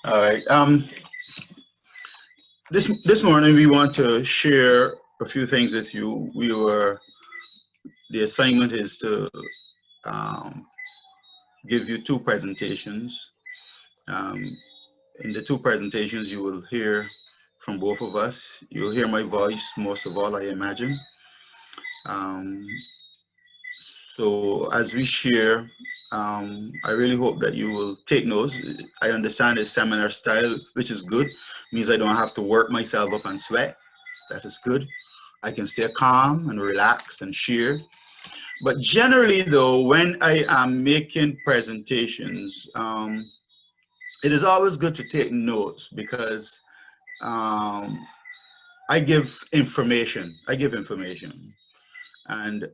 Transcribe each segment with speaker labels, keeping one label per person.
Speaker 1: All right. This morning we want to share a few things with you. The assignment is to um, give you two presentations. Um, in the two presentations, you will hear from both of us. You'll hear my voice most of all, I imagine. Um, so as we share, I really hope that you will take notes. I understand it's seminar style, which is good. Means I don't have to work myself up and sweat. That is good. I can stay calm and relaxed and share. But generally, though, when I am making presentations, it is always good to take notes because um, I give information. I give information, and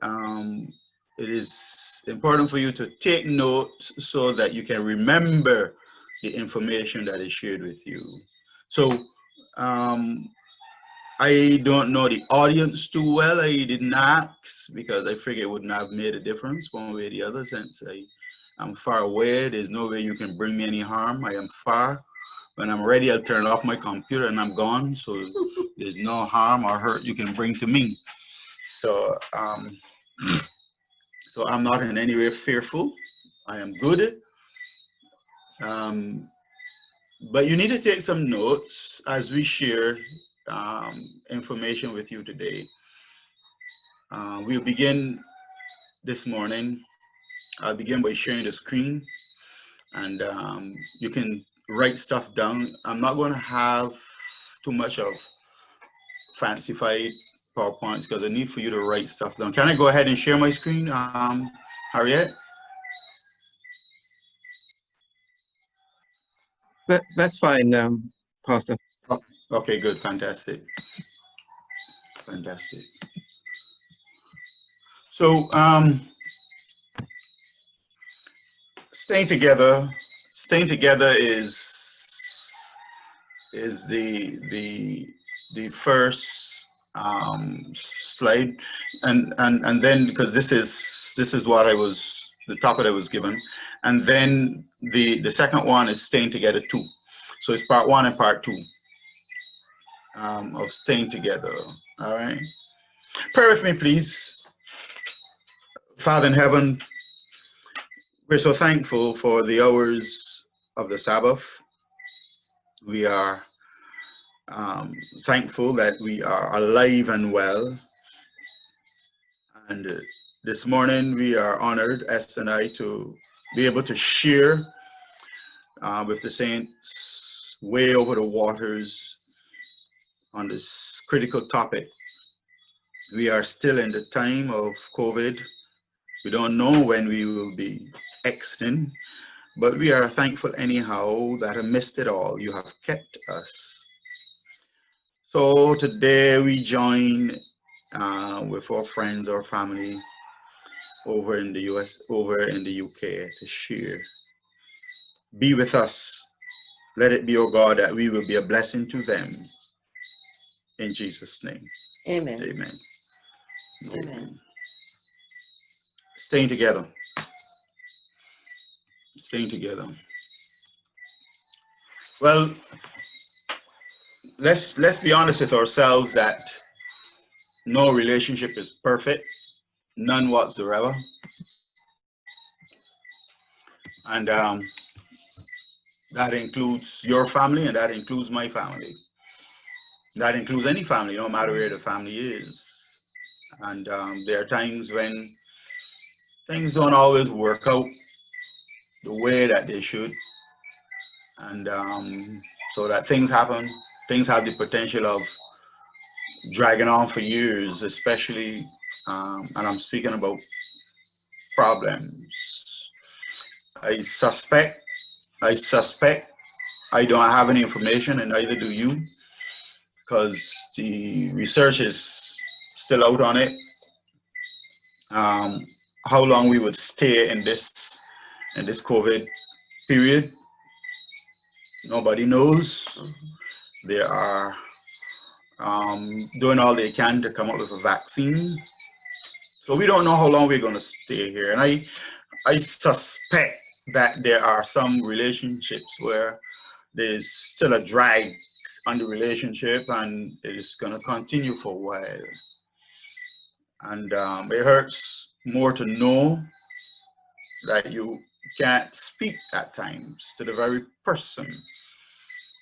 Speaker 1: it is important for you to take notes so that you can remember the information that is shared with you. So um, I don't know the audience too well. I didn't ask because I figured it wouldn't have made a difference one way or the other since I'm far away. There's no way you can bring me any harm. I am far. When I'm ready, I'll turn off my computer and I'm gone. So there's no harm or hurt you can bring to me. So, so I'm not in any way fearful. I am good. Um, but you need to take some notes as we share information with you today. We'll begin this morning. I'll begin by sharing the screen and you can write stuff down. I'm not going to have too much of fancified PowerPoints because I need for you to write stuff down. Can I go ahead and share my screen, Harriet?
Speaker 2: That's fine, Pastor.
Speaker 1: Oh, okay, good, fantastic, fantastic. So, staying together, staying together is the first slide, and then because this is what I was the topic I was given, and then the second one is staying together too. So it's part one and part two of staying together. All right. Pray with me, please. Father in heaven, we're so thankful for the hours of the Sabbath. We are thankful that we are alive and well. And this morning we are honored, Esther and I, to be able to share with the saints way over the waters on this critical topic. We are still in the time of COVID. We don't know when we will be exiting, but we are thankful anyhow that amidst it all, you have kept us. So today we join with our friends, our family over in the US, over in the UK to share. Be with us. Let it be, oh God, that we will be a blessing to them. In Jesus' name.
Speaker 3: Amen.
Speaker 1: Amen.
Speaker 3: Amen.
Speaker 1: Staying together. Staying together. Well, let's be honest with ourselves that no relationship is perfect, none whatsoever. And that includes your family and that includes my family. That includes any family, no matter where the family is. And there are times when things don't always work out the way that they should. And so that things happen, things have the potential of dragging on for years, especially, and I'm speaking about problems. I suspect, I suspect I don't have any information and neither do you because the research is still out on it. Um, how long we would stay in this COVID period, nobody knows. They are doing all they can to come up with a vaccine. So we don't know how long we're going to stay here. And I suspect that there are some relationships where there's still a drag on the relationship, and it is going to continue for a while. And it hurts more to know that you can't speak at times to the very person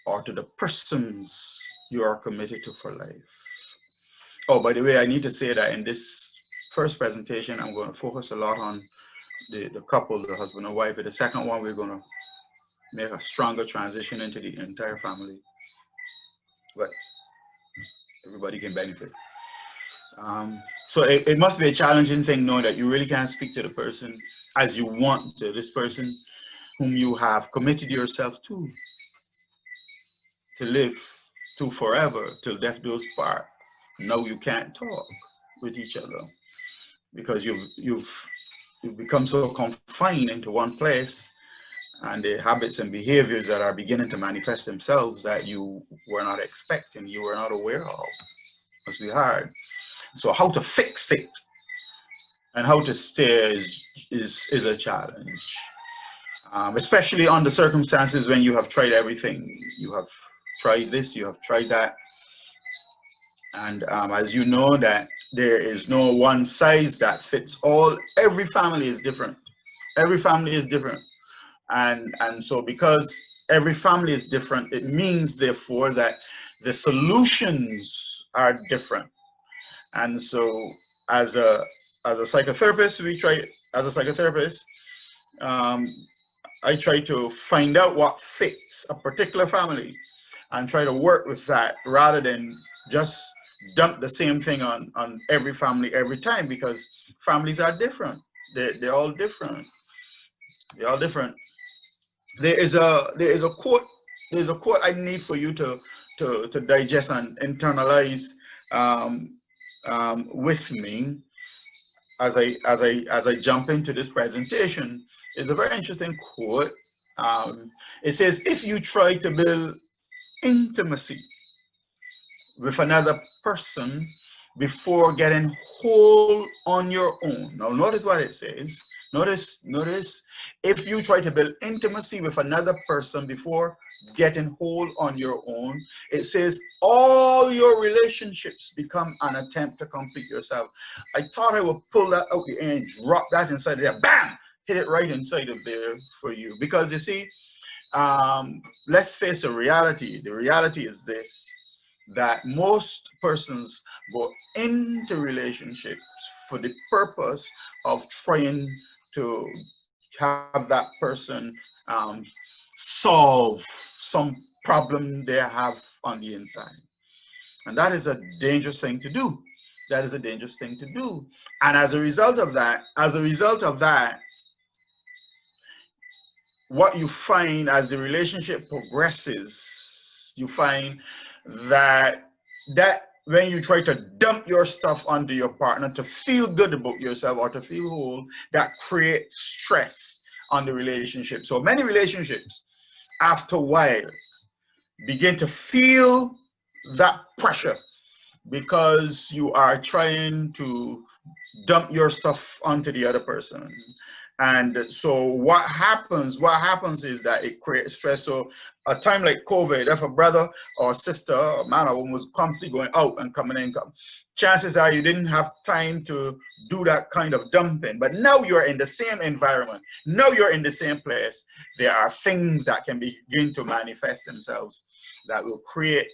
Speaker 1: or to the persons you are committed to for life. Oh, by the way, I need to say that in this first presentation, I'm going to focus a lot on the couple, the husband and wife. In the second one, we're going to make a stronger transition into the entire family. But everybody can benefit. So it must be a challenging thing knowing that you really can't speak to the person as you want to, this person whom you have committed yourself to live to forever, till death do us part. Now you can't talk with each other because you've become so confined into one place, and the habits and behaviors that are beginning to manifest themselves that you were not expecting, you were not aware of. It must be hard. So how to fix it and how to stay is a challenge, especially on the circumstances when you have tried everything. You have tried this, you have tried that, and as you know that there is no one size that fits all. Every family is different. Every family is different, and so because every family is different, it means therefore that the solutions are different. And so as a psychotherapist, I try to find out what fits a particular family and try to work with that rather than just dump the same thing on every family every time, because families are different. They're all different. They're all different. There is a quote. There's a quote I need for you to digest and internalize with me as I jump into this presentation. It's a very interesting quote. It says, if you try to build intimacy with another person before getting whole on your own. Now notice what it says. Notice, if you try to build intimacy with another person before getting whole on your own, it says all your relationships become an attempt to complete yourself. I thought I would pull that out the air and drop that inside of there. Bam! Hit it right inside of there for you. Because you see, let's face the reality. The reality is this, that most persons go into relationships for the purpose of trying to have that person solve some problem they have on the inside. And that is a dangerous thing to do. That is a dangerous thing to do. And as a result of that, what you find as the relationship progresses, you find that when you try to dump your stuff onto your partner to feel good about yourself or to feel whole, that creates stress on the relationship. So many relationships, after a while, begin to feel that pressure because you are trying to dump your stuff onto the other person. And so what happens is that it creates stress. So a time like COVID, if a brother or sister or man or woman was constantly going out and coming in, chances are you didn't have time to do that kind of dumping. But now you're in the same environment. Now you're in the same place. There are things that can begin to manifest themselves that will create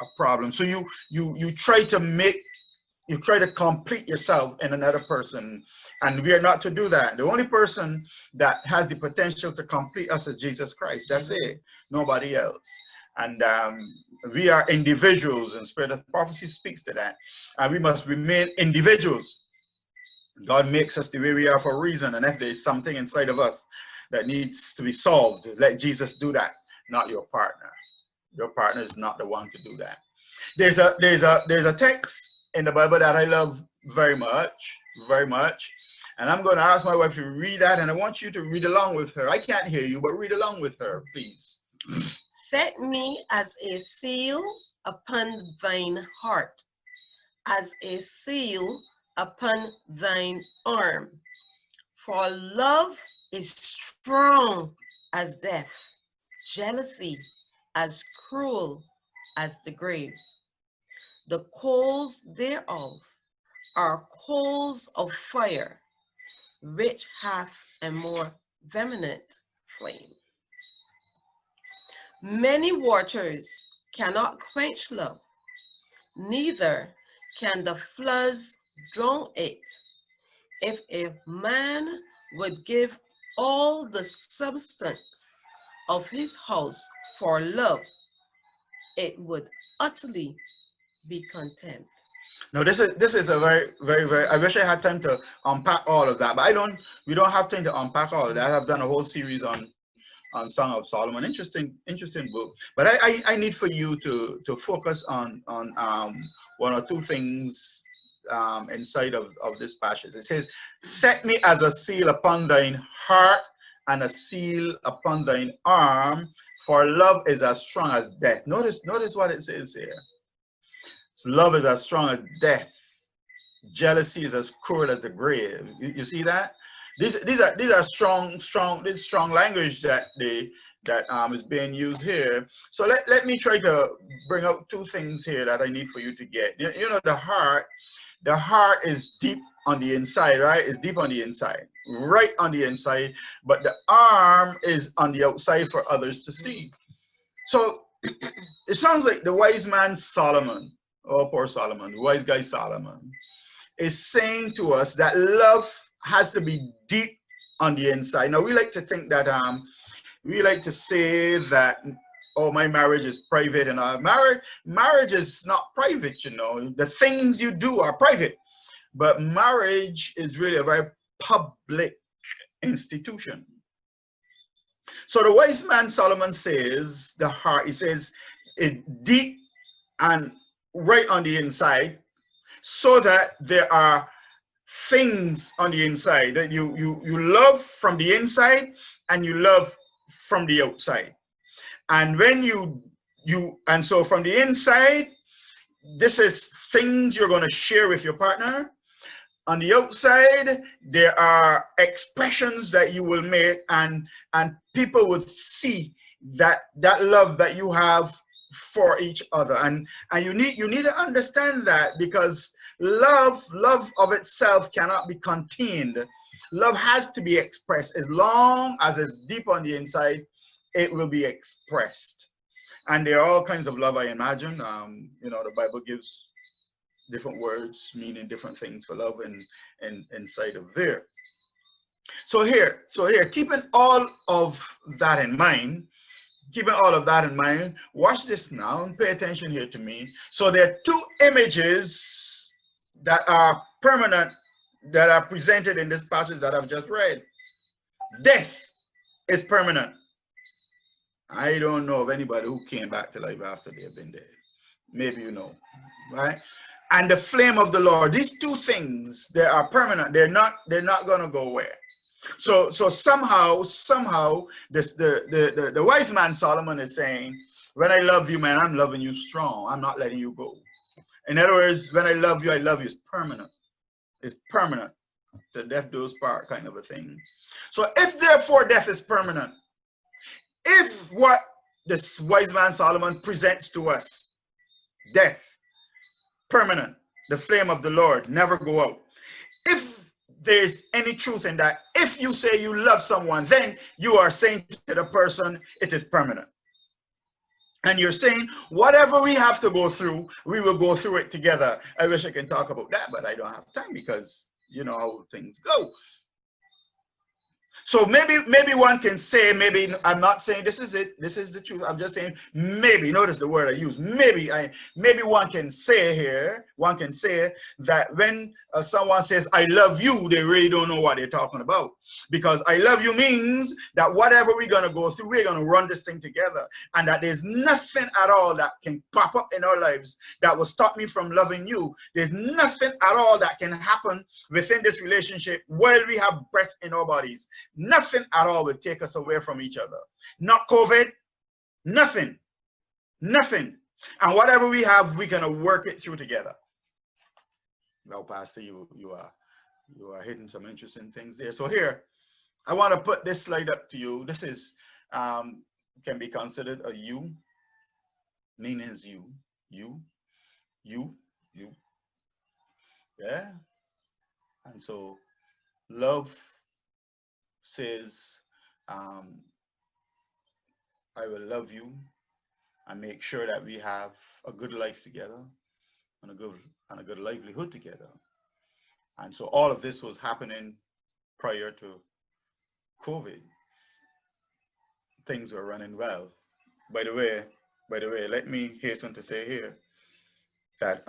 Speaker 1: a problem. So you try to complete yourself in another person, and we are not to do that. The only person that has the potential to complete us is Jesus Christ. That's it, nobody else. And we are individuals, and Spirit of Prophecy speaks to that, and we must remain individuals. God makes us the way we are for a reason, and if there's something inside of us that needs to be solved, let Jesus do that, not your partner. Your partner is not the one to do that. There's a text in the Bible that I love very much, and I'm going to ask my wife to read that, and I want you to read along with her. I can't hear you, but read along with her, please.
Speaker 3: Set me as a seal upon thine heart, as a seal upon thine arm. For love is strong as death. Jealousy as cruel as the grave. The coals thereof are coals of fire, which hath a more vehement flame. Many waters cannot quench love, neither can the floods drown it. If a man would give all the substance of his house for love, it would utterly be contemned.
Speaker 1: Now this is a very I wish I had time to unpack all of that, but we don't have time to unpack all of that. I've done a whole series on Song of Solomon. Interesting book. But I need for you to focus on one or two things inside of this passage. It says, set me as a seal upon thine heart and a seal upon thine arm, for love is as strong as death. Notice what it says here. So love is as strong as death. Jealousy is as cruel as the grave. You see that? These are strong language that is being used here. So let me try to bring out two things here that I need for you to get. You know, the heart is deep on the inside, right? It's deep on the inside, right on the inside, but the arm is on the outside for others to see. So it sounds like the wise man Solomon, oh poor Solomon, the wise guy Solomon, is saying to us that love has to be deep on the inside. Now we like to think that we like to say that, oh, my marriage is private, and marriage is not private, you know. The things you do are private, but marriage is really a very public institution. So the wise man Solomon says the heart, he says it deep and right on the inside, so that there are things on the inside that you love from the inside and you love from the outside. And when and so from the inside, this is things you're going to share with your partner. On the outside, there are expressions that you will make, and people would see that love that you have for each other. And you need to understand that, because love of itself cannot be contained. Love has to be expressed. As long as it's deep on the inside, it will be expressed. And there are all kinds of love, I imagine. You know, the Bible gives different words meaning different things for love and inside of there. So here, keeping all of that in mind, watch this now and pay attention here to me. So there are two images that are permanent that are presented in this passage that I've just read. Death is permanent. I don't know of anybody who came back to life after they've been dead. Maybe you know, right? And the flame of the Lord. These two things, they are permanent. They're not going to go away. So somehow this the wise man Solomon is saying, when I love you, man, I'm loving you strong. I'm not letting you go. In other words, when I love you is permanent. It's permanent. The death do us part kind of a thing. So if therefore death is permanent, if what this wise man Solomon presents to us, death, permanent, the flame of the Lord never go out. If there's any truth in that, if you say you love someone, then you are saying to the person, it is permanent. And you're saying, whatever we have to go through, we will go through it together. I wish I can talk about that, but I don't have time, because you know how things go. So maybe one can say, maybe I'm not saying this is it, this is the truth. I'm just saying maybe. Notice the word I use. Maybe one can say here, that when someone says I love you, they really don't know what they're talking about. Because I love you means that whatever we're gonna go through, we're gonna run this thing together, and that there's nothing at all that can pop up in our lives that will stop me from loving you. There's nothing at all that can happen within this relationship while we have breath in our bodies. Nothing at all will take us away from each other. Not COVID, nothing. And whatever we have, we're gonna work it through together. Well, Pastor, you are hitting some interesting things there. So here, I want to put this slide up to you. This is can be considered a U. meaning is you, you, you, you. Yeah. And so love says, um, I will love you and make sure that we have a good life together and a good livelihood together. And so all of this was happening prior to COVID. Things were running well. By the way, let me hasten to say here that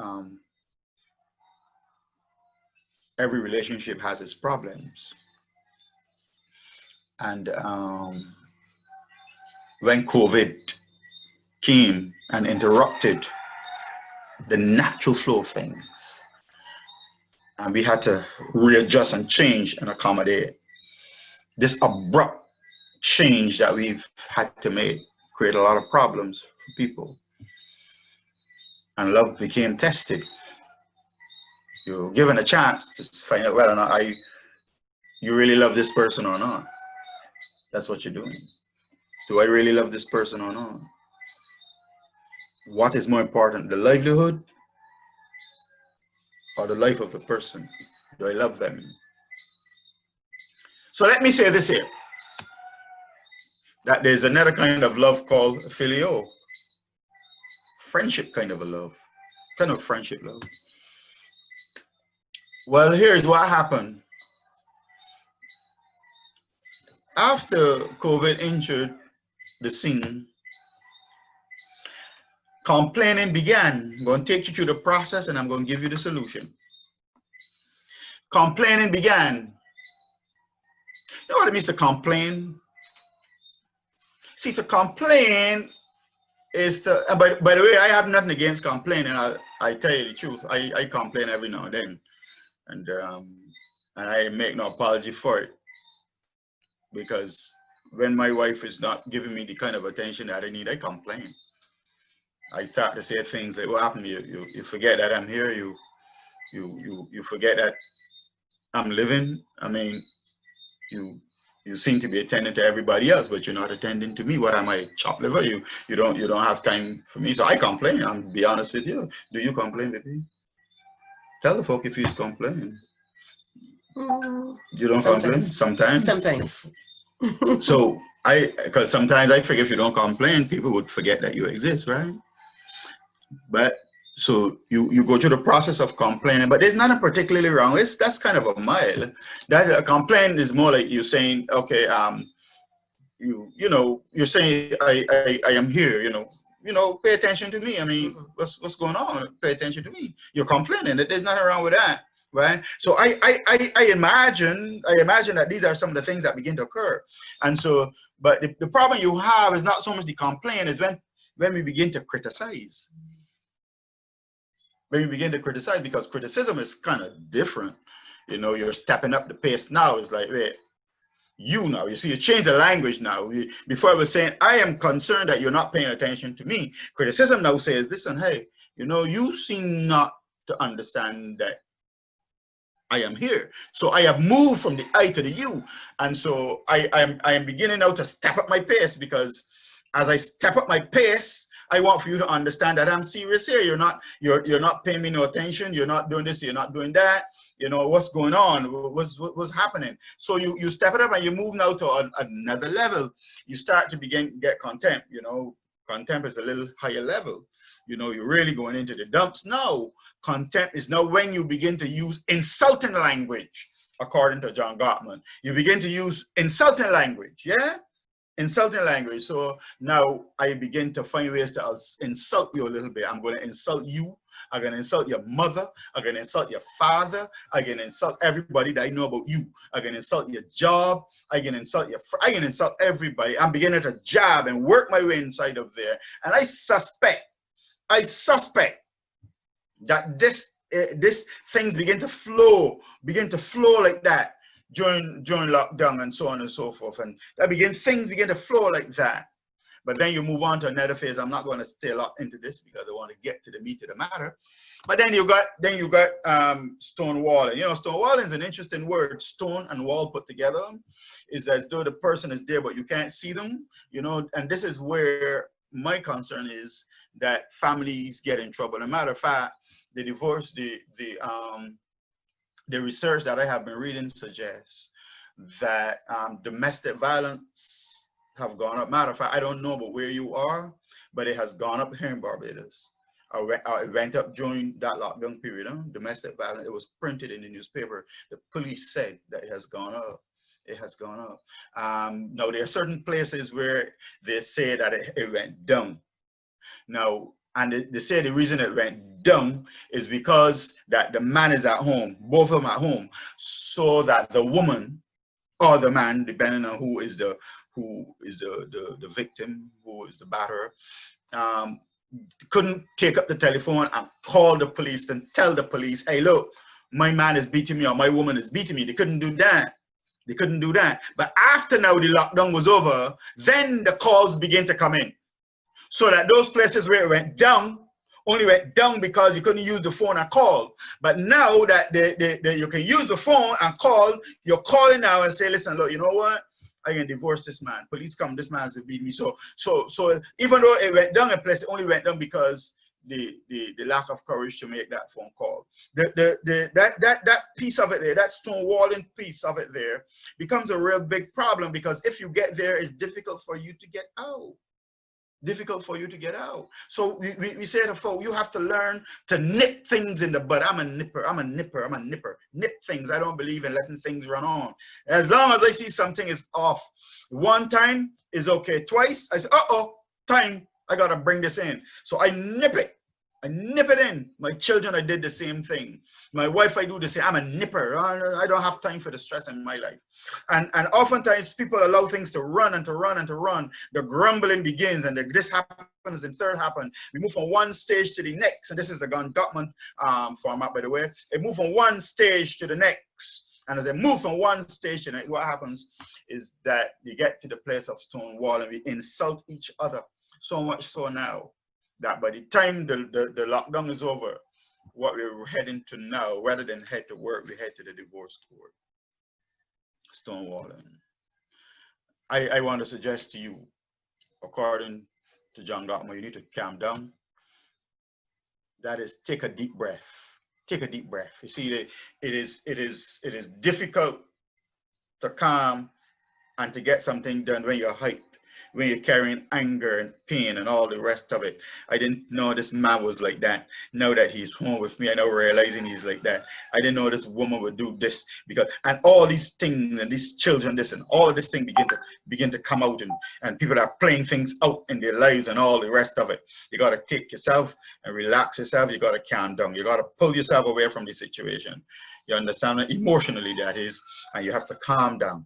Speaker 1: every relationship has its problems. And when COVID came and interrupted the natural flow of things, and we had to readjust and change and accommodate, this abrupt change that we've had to make create a lot of problems for people. And love became tested. You're given a chance to find out whether or not you really love this person or not. That's what you're doing. Do I really love this person or not? What is more important, the livelihood or the life of the person? Do I love them? So let me say this here, that there's another kind of love called filial, friendship kind of a love, kind of friendship love. Well, here's what happened. After COVID entered the scene, complaining began. I'm going to take you through the process and I'm going to give you the solution. Complaining began. You know what it means to complain? See, to complain is to, by the way, I have nothing against complaining. I tell you the truth. I complain every now and then. And I make no apology for it. Because when my wife is not giving me the kind of attention that I need, I complain. I start to say things like, what happened? You forget that I'm here. You forget that I'm living. I mean, you seem to be attending to everybody else, but you're not attending to me. What am I, chopped liver? You don't have time for me. So I complain. I'm be honest with you. Do you complain with me? Tell the folk if you complain. You don't complain sometimes.
Speaker 3: Sometimes.
Speaker 1: So because sometimes I figure if you don't complain, people would forget that you exist, right? But so you go through the process of complaining, but there's nothing particularly wrong. That's kind of a mild. That a complaint is more like you saying, okay, you're saying I am here, pay attention to me. I mean, what's going on? Pay attention to me. You're complaining. There's nothing wrong with that, right? So I imagine that these are some of the things that begin to occur. And so, but the problem you have is not so much the complaint, is when we begin to criticize. When you begin to criticize, because criticism is kind of different. You're stepping up the pace now. It's like, wait, now, you see, you change the language now. Before I was saying, I am concerned that you're not paying attention to me. Criticism now says, listen, hey, you seem not to understand that I am here. So I have moved from the I to the you. And so I am beginning now to step up my pace, because as I step up my pace, I want for you to understand that I'm serious here. You're not paying me no attention. You're not doing this. You're not doing that. What's going on? What's happening? So you step it up and you move now to another level. You start to get contempt. Contempt is a little higher level. You're really going into the dumps now. Contempt is now when you begin to use insulting language, according to John Gottman. You begin to use insulting language, yeah? Insulting language. So now I begin to find ways to insult you a little bit. I'm going to insult you. I'm going to insult your mother. I'm going to insult your father. I'm going to insult everybody that I know about you. I'm going to insult your job. I'm going to insult I can insult everybody. I'm beginning to jab and work my way inside of there. And I suspect that this things begin to flow like that during lockdown and so on and so forth, and things begin to flow like that. But then you move on to another phase. I'm not going to stay a lot into this because I want to get to the meat of the matter. But then you got stonewalling. Stonewalling is an interesting word. Stone and wall put together is as though the person is there but you can't see them. And this is where my concern is that families get in trouble. As a matter of fact, the divorce, the research that I have been reading suggests that domestic violence have gone up. Matter of fact, I don't know about where you are, but it has gone up here in Barbados. It went up during that lockdown period. Domestic violence, it was printed in the newspaper. The police said that it has gone up. It has gone up. Now, there are certain places where they say that it went down. Now, and they say the reason it went down is because that the man is at home, both of them at home, so that the woman or the man, depending on who is the victim, who is the batterer, couldn't take up the telephone and call the police and tell the police, hey, look, my man is beating me or my woman is beating me. They couldn't do that. They couldn't do that. But after now the lockdown was over, then the calls began to come in. So that those places where it went down only went down because you couldn't use the phone and call. But now that you can use the phone and call, you're calling now and say, listen, look, you know what? I can divorce this man. Police come, this man's will beat me. So even though it went down a place, it only went down because the lack of courage to make that phone call. That piece of it there, that stonewalling piece of it there, becomes a real big problem, because if you get there, it's difficult for you to get out. Difficult for you to get out. So we say to folks, you have to learn to nip things in the bud. I'm a nipper, I'm a nipper, I'm a nipper. Nip things. I don't believe in letting things run on. As long as I see something is off, one time is okay. Twice, I say, uh-oh, time, I gotta bring this in. So I nip it. I nip it in. My children, I did the same thing. My wife, I do the same. I'm a nipper. I don't have time for the stress in my life. And oftentimes people allow things to run and to run and to run. The grumbling begins, and this happens and third happen. We move from one stage to the next. And this is the gun document format, by the way. It moves from one stage to the next. And as they move from one stage to the next, what happens is that you get to the place of stonewall and we insult each other. So much so now that by the time the lockdown is over, what we're heading to now, rather than head to work, we head to the divorce court. Stonewalling. I want to suggest to you, according to John Gottman, you need to calm down. That is, take a deep breath. Take a deep breath. You see, it is difficult to calm and to get something done when you're hyped, when you're carrying anger and pain and all the rest of it. I didn't know this man was like that. Now that he's home with me, I now realizing he's like that. I didn't know this woman would do this, because, and all these things and these children, this and all of this thing begin to come out, and people are playing things out in their lives and all the rest of it. You got to take yourself and relax yourself. You got to calm down. You got to pull yourself away from the situation. You understand that? Emotionally, that is, and you have to calm down.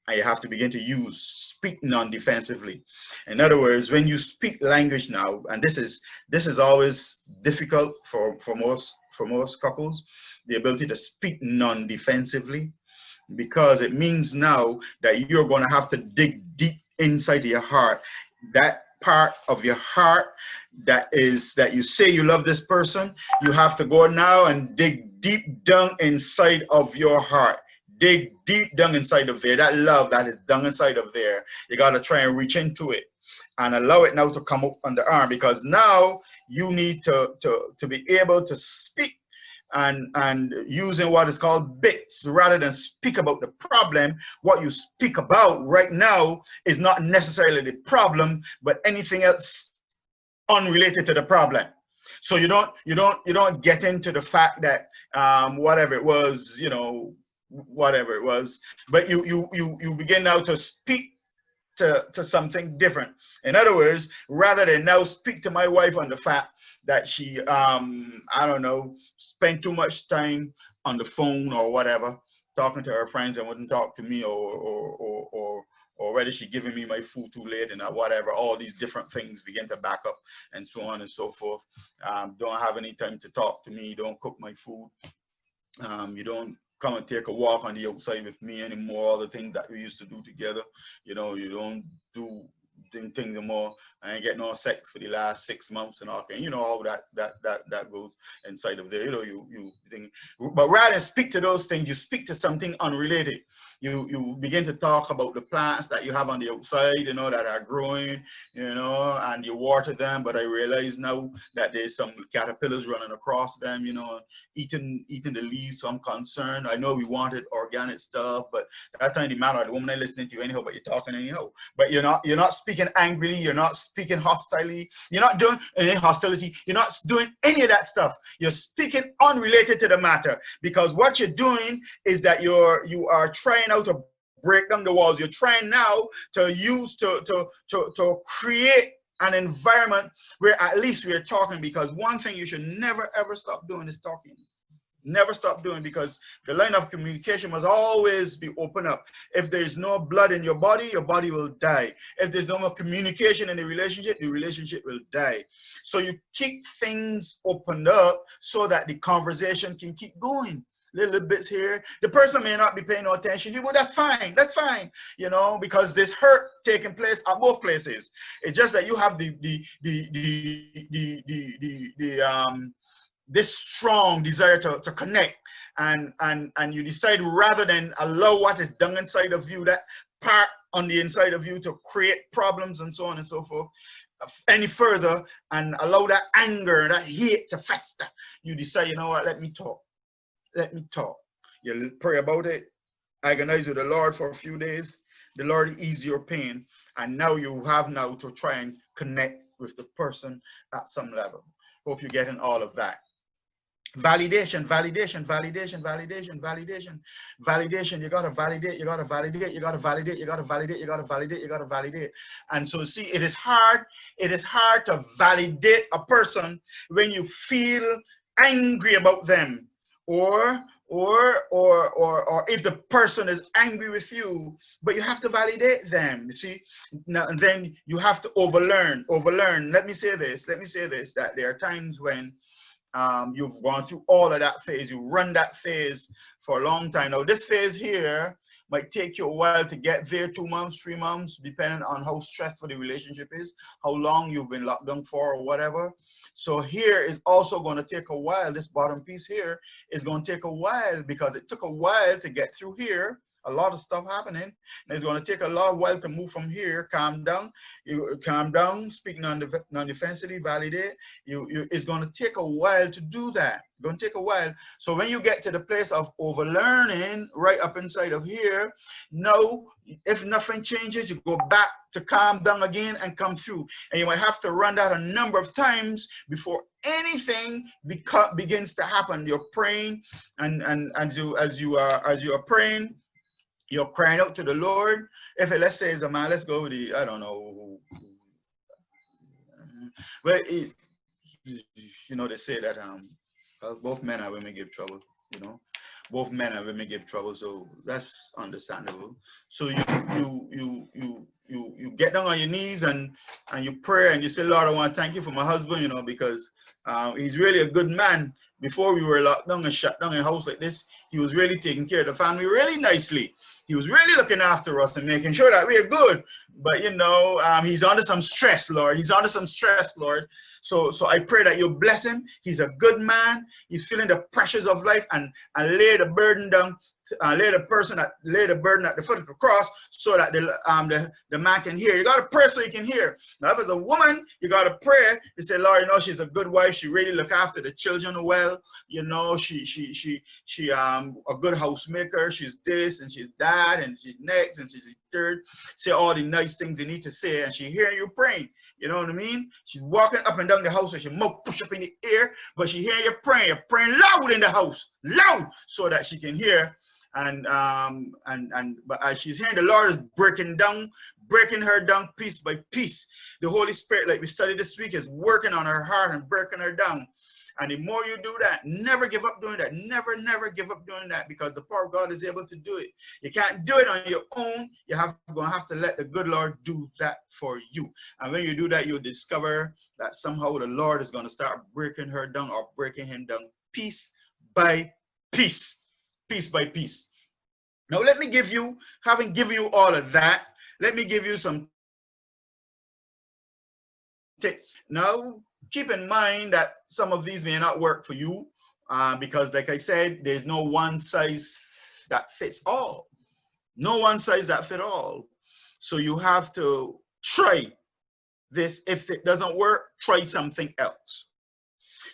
Speaker 1: And you have to begin to speak non-defensively. In other words, when you speak language now, and this is always difficult for most couples, the ability to speak non-defensively, because it means now that you're going to have to dig deep inside your heart. That part of your heart that you say you love this person, you have to go now and dig deep down inside of your heart. Dig deep down inside of there. That love that is down inside of there, you got to try and reach into it and allow it now to come up on the arm, because now you need to be able to speak and using what is called bits rather than speak about the problem. What you speak about right now is not necessarily the problem, but anything else unrelated to the problem. So you don't get into the fact that whatever it was, whatever it was, but you begin now to speak to something different. In other words, rather than now speak to my wife on the fact that she I don't know, spent too much time on the phone or whatever, talking to her friends and wouldn't talk to me, or whether she giving me my food too late and whatever, all these different things begin to back up and so on and so forth. Don't have any time to talk to me, don't cook my food, you don't come and take a walk on the outside with me anymore, all the things that we used to do together. You don't do doing things more. I ain't get no sex for the last 6 months and all. And you know how that goes inside of there. You know, you think, but rather than speak to those things, you speak to something unrelated. You begin to talk about the plants that you have on the outside, you know, that are growing, you know, and you water them. But I realize now that there's some caterpillars running across them, you know, eating the leaves. So I'm concerned. I know we wanted organic stuff, but that time the man or the woman ain't listening to you anyhow, but you're talking anyhow. But you're not speaking angrily, you're not speaking hostilely, you're not doing any hostility, you're not doing any of that stuff. You're speaking unrelated to the matter, because what you're doing is that you are trying out to break down the walls. You're trying now to use to create an environment where at least we're talking, because one thing you should never ever stop doing is talking. Never stop doing, because the line of communication must always be open up. If there's no blood in your body will die. If there's no more communication in the relationship will die. So you keep things opened up so that the conversation can keep going. Little bits here. The person may not be paying no attention to you, but that's fine. That's fine. You know, because there's hurt taking place at both places. It's just that you have this strong desire to connect, and you decide, rather than allow what is done inside of you, that part on the inside of you, to create problems and so on and so forth any further, and allow that anger, that hate to fester, you decide, you know what, let me talk. You pray about it, agonize with the Lord for a few days. The Lord ease your pain, and now you have now to try and connect with the person at some level. Hope you're getting all of that. Validation. You gotta validate. And so see, it is hard to validate a person when you feel angry about them, or if the person is angry with you, but you have to validate them. You see, now and then you have to overlearn. Let me say this, that there are times when you've gone through all of that phase. You run that phase for a long time. Now, this phase here might take you a while to get there, 2 months, 3 months, depending on how stressful the relationship is, how long you've been locked down for, or whatever. So here is also going to take a while. This bottom piece here is going to take a while, because it took a while to get through here. A lot of stuff happening, and it's going to take a lot of while to move from here. Calm down. You calm down. Speak non-defensively. Validate. It's going to take a while to do that. It's going to take a while. So when you get to the place of overlearning, right up inside of here, now if nothing changes, you go back to calm down again and come through. And you might have to run that a number of times before anything begins to happen. You're praying, and as you are praying, you're crying out to the Lord. If it, let's say, is a man, let's go with the, I don't know, but it, you know, they say that both men and women give trouble. You know, both men and women give trouble, so that's understandable. So you get down on your knees and you pray, and you say, Lord, I want to thank you for my husband, you know, because he's really a good man. Before we were locked down and shut down in a house like this, he was really taking care of the family really nicely. He was really looking after us and making sure that we're good. But you know, he's under some stress, Lord. He's under some stress, Lord. So I pray that you bless him. He's a good man. He's feeling the pressures of life, and lay the burden down, lay the burden at the foot of the cross, so that the man can hear. You gotta pray so you can hear. Now, if it's a woman, you gotta pray. You say, Lord, you know, she's a good wife. She really look after the children well. You know, she a good housemaker. She's this and she's that and she's next and she's third. Say all the nice things you need to say, and she hearing you praying. You know what I mean? She's walking up and down the house with your mouth push up in the air, but she hearing you praying. You're praying loud in the house, loud, so that she can hear. But as she's hearing, the Lord is breaking her down piece by piece. The Holy Spirit, like we studied this week, is working on her heart and breaking her down. And the more you do that, never give up doing that. Never give up doing that, because the power of God is able to do it. You can't do it on your own. You're going to have to let the good Lord do that for you. And when you do that, you'll discover that somehow the Lord is going to start breaking her down, or breaking him down, piece by piece. Piece by piece. Now, let me give you, having given you all of that, let me give you some tips. Now, keep in mind that some of these may not work for you because, like I said, there's no one size that fits all. No one size that fit all. So you have to try this. If it doesn't work, try something else.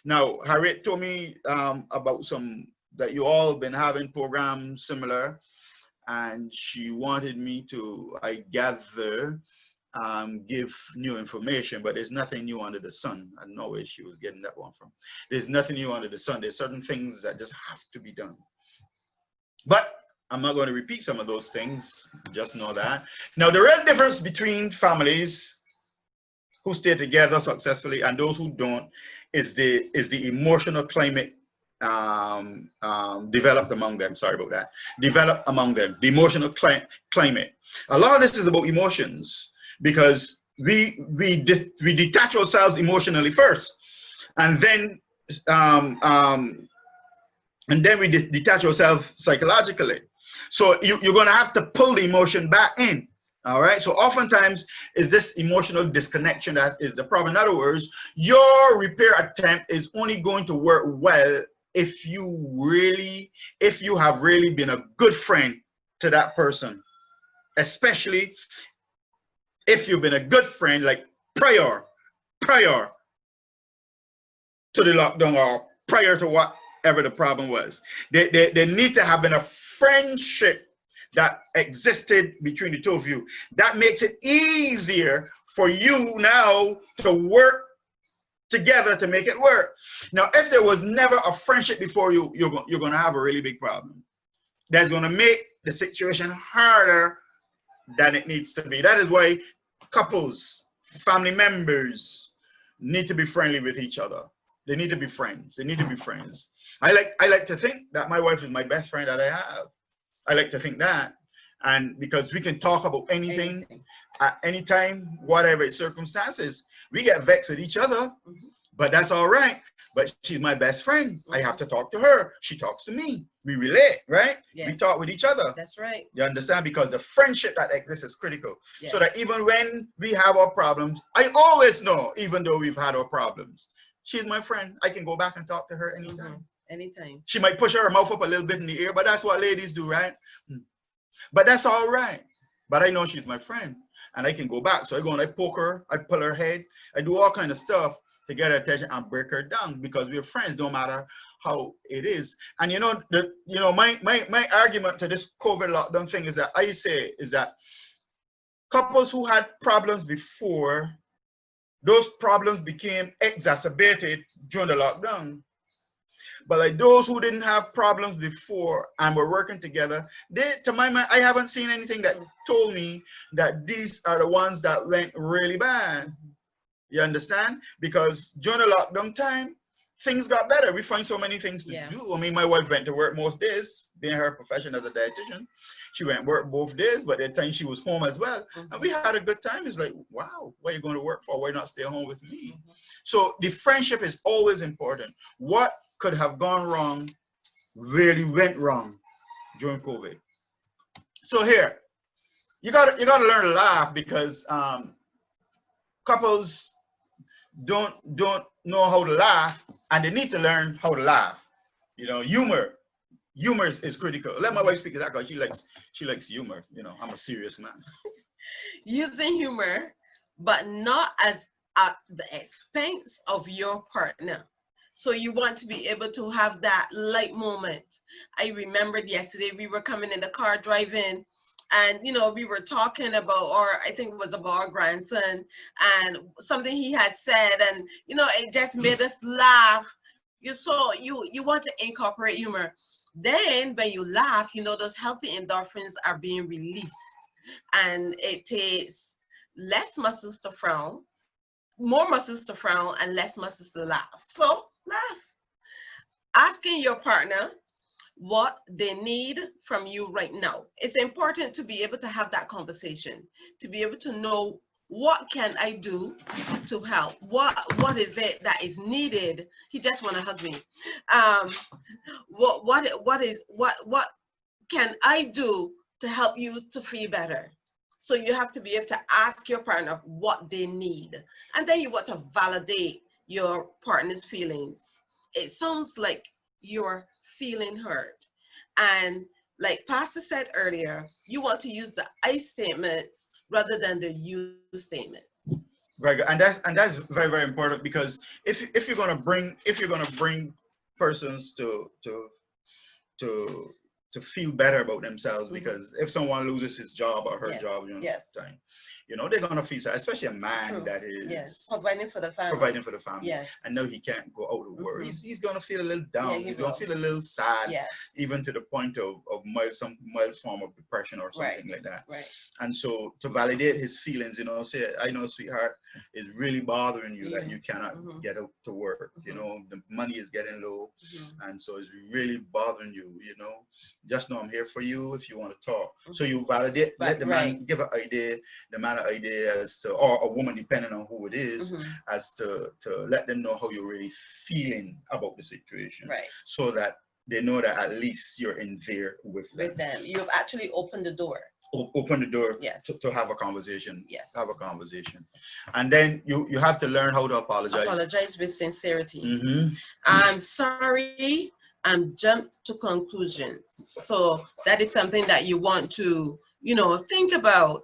Speaker 1: Now, Harriet told me about some that you all been having programs similar, and she wanted me to, I gather, give new information, but there's nothing new under the sun. I don't know where she was getting that one from. There's nothing new under the sun. There's certain things that just have to be done. But I'm not going to repeat some of those things. Just know that. Now, the real difference between families who stay together successfully and those who don't is the emotional climate developed among them. Sorry about that. Developed among them. The emotional climate. A lot of this is about emotions because we detach ourselves emotionally first, and then we detach ourselves psychologically. So you're going to have to pull the emotion back in. All right. So oftentimes is this emotional disconnection that is the problem. In other words, your repair attempt is only going to work well if you have really been a good friend to that person, especially if you've been a good friend like prior to the lockdown or prior to whatever the problem was. There needs to have been a friendship that existed between the two of you. That makes it easier for you now to work together to make it work. Now, if there was never a friendship before you, you're going to have a really big problem. That's going to make the situation harder than it needs to be. That is why couples, family members need to be friendly with each other. They need to be friends. They need to be friends. I like to think that my wife is my best friend that I have. I like to think that. And because we can talk about anything at any time, whatever circumstances. We get vexed with each other, but that's all right. But she's my best friend. I have to talk to her. She talks to me. We relate, right?
Speaker 3: Yes.
Speaker 1: We talk with each other.
Speaker 3: That's right.
Speaker 1: You understand? Because the friendship that exists is critical.
Speaker 3: Yes.
Speaker 1: So that even when we have our problems, I always know, even though we've had our problems, she's my friend. I can go back and talk to her anytime.
Speaker 3: Anytime.
Speaker 1: She might push her mouth up a little bit in the air, but that's what ladies do, right? But that's all right. But I know she's my friend, and I can go back. So I go and I poke her, I pull her head, I do all kind of stuff to get her attention and break her down because we're friends, no matter how it is. And my argument to this COVID lockdown thing is that I say is that couples who had problems before, those problems became exacerbated during the lockdown. But like those who didn't have problems before and were working together, to my mind, I haven't seen anything that told me that these are the ones that went really bad. You understand? Because during the lockdown time, things got better. We find so many things to do. I mean, my wife went to work most days, being her profession as a dietitian. She went to work both days, but at the time she was home as well. And we had a good time. It's like, wow, what are you going to work for? Why not stay home with me? So the friendship is always important. What could have gone wrong really went wrong during COVID. So here, you got to learn to laugh because couples don't know how to laugh, and they need to learn how to laugh. Humor is critical. Let my wife speak to that because she likes humor. I'm a serious man.
Speaker 3: Using humor, but not at the expense of your partner. So you want to be able to have that light moment. I remembered yesterday we were coming in the car driving, and we were talking about, or I think it was about our grandson and something he had said, and it just made us laugh. You want to incorporate humor. Then when you laugh, those healthy endorphins are being released, and it takes less muscles to frown, more muscles to frown, and less muscles to laugh. So laugh. Asking your partner what they need from you right now. It's important to be able to have that conversation, to be able to know, what can I do to help? What is it that is needed? He just want to hug me. What can I do to help you to feel better? So you have to be able to ask your partner what they need. And then you want to validate your partner's feelings. It sounds like you're feeling hurt. And like Pastor said earlier, you want to use the I statements rather than the you statement.
Speaker 1: Very good. And that's very, very important, because if you're gonna bring persons to to feel better about themselves, because if someone loses his job or her
Speaker 3: Yes.
Speaker 1: job,
Speaker 3: Yes.
Speaker 1: time, they're gonna feel sad, especially a man
Speaker 3: True.
Speaker 1: that is
Speaker 3: Yes. Providing for the family.
Speaker 1: providing for the family.
Speaker 3: Yes.
Speaker 1: And now he can't go out to work. He's gonna feel a little down.
Speaker 3: Yeah, he
Speaker 1: He's gonna
Speaker 3: will.
Speaker 1: feel a little sad,
Speaker 3: Yes.
Speaker 1: even to the point of some mild form of depression or something like that.
Speaker 3: Right.
Speaker 1: And so to validate his feelings, say, I know, sweetheart, it's really bothering you that you cannot get out to work. The money is getting low, and so it's really bothering you. Just know I'm here for you if you want to talk. So you validate, let the man give an idea, the man an idea as to, or a woman, depending on who it is, as to let them know how you're really feeling about the situation,
Speaker 3: Right.
Speaker 1: so that they know that at least you're in there with them.
Speaker 3: You've actually opened the door.
Speaker 1: Open the door.
Speaker 3: Yes.
Speaker 1: to have a conversation.
Speaker 3: Yes.
Speaker 1: Have a conversation. And then you have to learn how to apologize.
Speaker 3: Apologize with sincerity.
Speaker 1: Mm-hmm.
Speaker 3: I'm sorry. I'm jumped to conclusions. So that is something that you want to, think about.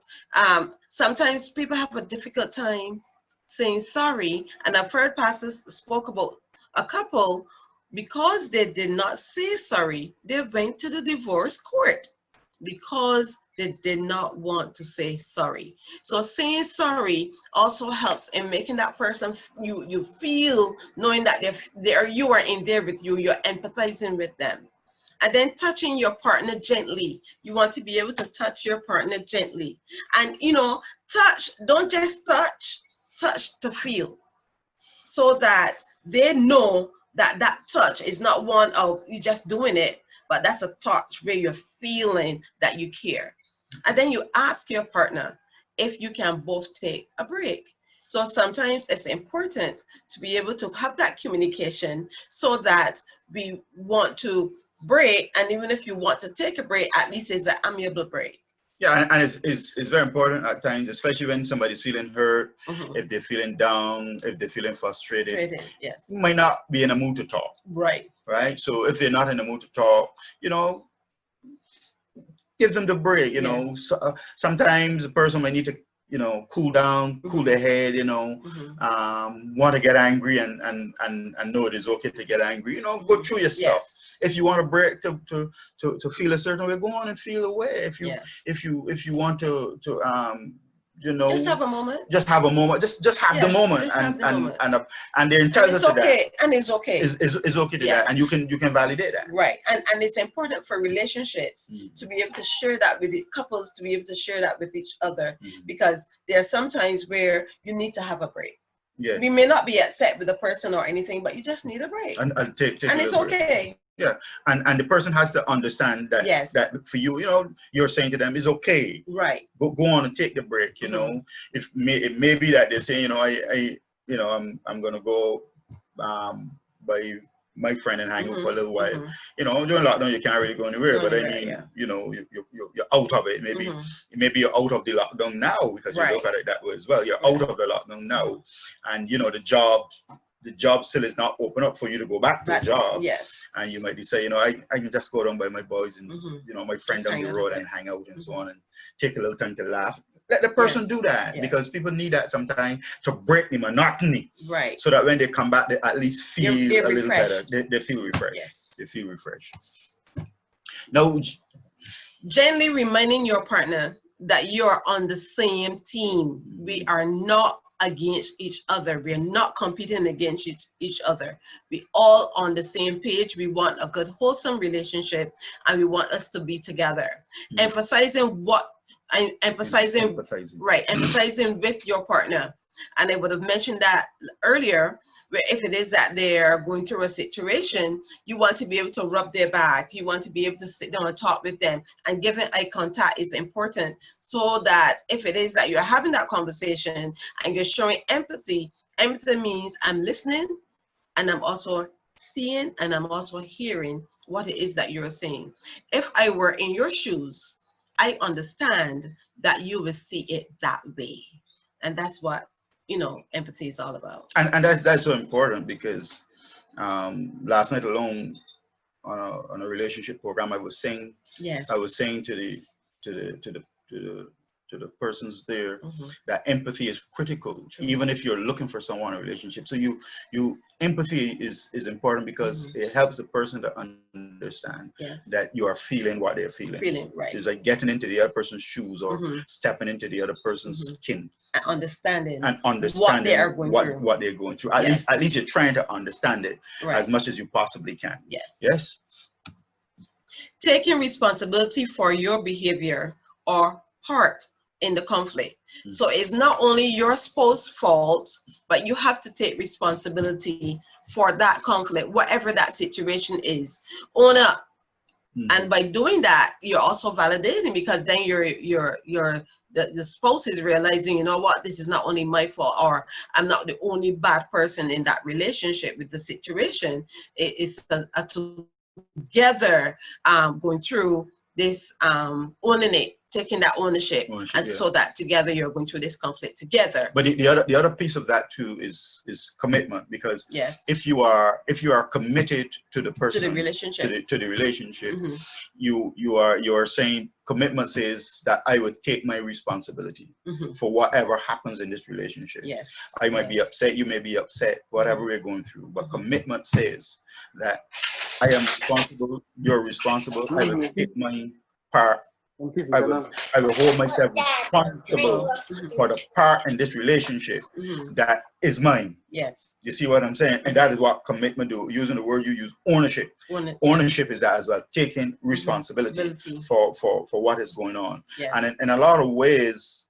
Speaker 3: Sometimes people have a difficult time saying sorry. And I've heard pastors spoke about a couple, because they did not say sorry, they went to the divorce court because they did not want to say sorry. So saying sorry also helps in making that person, you feel, knowing that you are in there with you, you're empathizing with them. And then touching your partner gently. You want to be able to touch your partner gently. And touch, don't just touch to feel, so that they know that touch is not one of you just doing it, but that's a touch where you're feeling that you care. And then you ask your partner if you can both take a break. So sometimes it's important to be able to have that communication, so that we want to break, and even if you want to take a break, at least it's an amiable break.
Speaker 1: Yeah, and it's very important at times, especially when somebody's feeling hurt, if they're feeling down, if they're feeling frustrated.
Speaker 3: Yes.
Speaker 1: You might not be in a mood to talk. Right. So if they're not in the mood to talk, give them the break.
Speaker 3: Yes.
Speaker 1: Sometimes a person might need to cool down, cool their head. Want to get angry and know it is okay to get angry. Go through your stuff.
Speaker 3: Yes.
Speaker 1: If you want a break to feel a certain way, go on and feel away. If you want to
Speaker 3: just have a moment.
Speaker 1: Just have a moment. Just have the moment. And they're entitled to that.
Speaker 3: And it's okay.
Speaker 1: It's okay to that. And you can validate that.
Speaker 3: Right. And it's important for relationships to be able to share that with the couples, to be able to share that with each other, because there are some times where you need to have a break.
Speaker 1: Yeah.
Speaker 3: We may not be upset with the person or anything, but you just need a break.
Speaker 1: And take
Speaker 3: and it's okay.
Speaker 1: Break. Yeah, and the person has to understand that that for you, you're saying to them, it's okay.
Speaker 3: Right.
Speaker 1: Go on and take the break. If it may be that they're saying, I'm gonna go by my friend and hang out for a little while. During lockdown you can't really go anywhere, but I mean, you're out of it. Maybe you're out of the lockdown now, because you look at it that way as well. You're out of the lockdown now, and the job still is not open up for you to go back to the job.
Speaker 3: Yes.
Speaker 1: And you might say, I can just go down by my boys and my friend
Speaker 3: just
Speaker 1: down the road and hang out and so on, and take a little time to laugh. Let the person do that, because people need that sometimes to break the monotony.
Speaker 3: Right.
Speaker 1: So that when they come back, they at least feel
Speaker 3: they're
Speaker 1: a little
Speaker 3: refreshed.
Speaker 1: better. They feel refreshed.
Speaker 3: Yes.
Speaker 1: They feel refreshed. Now,
Speaker 3: gently reminding your partner that you are on the same team. We are not against each other. We are not competing against each other. We all on the same page. We want a good, wholesome relationship, and we want us to be together. Emphasizing with your partner. And I would have mentioned that earlier, where if it is that they're going through a situation, you want to be able to rub their back. You want to be able to sit down and talk with them, and giving eye contact is important, so that if it is that you're having that conversation and you're showing empathy means I'm listening, and I'm also seeing, and I'm also hearing what it is that you're saying. If I were in your shoes, I understand that you will see it that way. And that's what, empathy is all about.
Speaker 1: And that's so important because last night alone on a relationship program,
Speaker 3: Yes.
Speaker 1: I was saying to the to the to the to the to the persons there
Speaker 3: Mhm.
Speaker 1: that empathy is critical,
Speaker 3: True.
Speaker 1: even if you're looking for someone in a relationship. So empathy is important because it helps the person to understand
Speaker 3: Yes.
Speaker 1: that you are feeling what they're feeling.
Speaker 3: Feeling, right.
Speaker 1: It's like getting into the other person's shoes or
Speaker 3: Mhm.
Speaker 1: stepping into the other person's
Speaker 3: Mhm.
Speaker 1: skin
Speaker 3: And understanding
Speaker 1: and
Speaker 3: what
Speaker 1: understanding
Speaker 3: they are going through.
Speaker 1: what they're going through.
Speaker 3: Yes.
Speaker 1: At least you're trying to understand it
Speaker 3: Right.
Speaker 1: as much as you possibly can.
Speaker 3: Yes.
Speaker 1: Yes.
Speaker 3: Taking responsibility for your behavior or part in the conflict.
Speaker 1: Mm.
Speaker 3: So it's not only your spouse's fault, but you have to take responsibility for that conflict, whatever that situation is. Own up.
Speaker 1: Mm.
Speaker 3: And by doing that, you're also validating, because then the spouse is realizing, you know what, this is not only my fault, or I'm not the only bad person in that relationship with the situation. It's a together going through this, owning it, taking that ownership, and
Speaker 1: yeah.
Speaker 3: so that together you're going through this conflict together.
Speaker 1: But the other piece of that too is commitment, because
Speaker 3: Yes.
Speaker 1: if you are committed to the person,
Speaker 3: To the relationship,
Speaker 1: to the relationship,
Speaker 3: Mhm.
Speaker 1: you are saying commitment says that I would take my responsibility
Speaker 3: Mhm.
Speaker 1: for whatever happens in this relationship.
Speaker 3: Yes.
Speaker 1: I might be
Speaker 3: Yes.
Speaker 1: upset, you may be upset, whatever we're going through, but commitment says that I am responsible, you're responsible, I will take my part, I will hold myself responsible for the part in this relationship
Speaker 3: Mhm.
Speaker 1: that is mine.
Speaker 3: Yes.
Speaker 1: You see what I'm saying? And that is what commitment do. Using the word you use, ownership. Ownership is that as well, taking responsibility for what is going on.
Speaker 3: Yes.
Speaker 1: And in a lot of ways,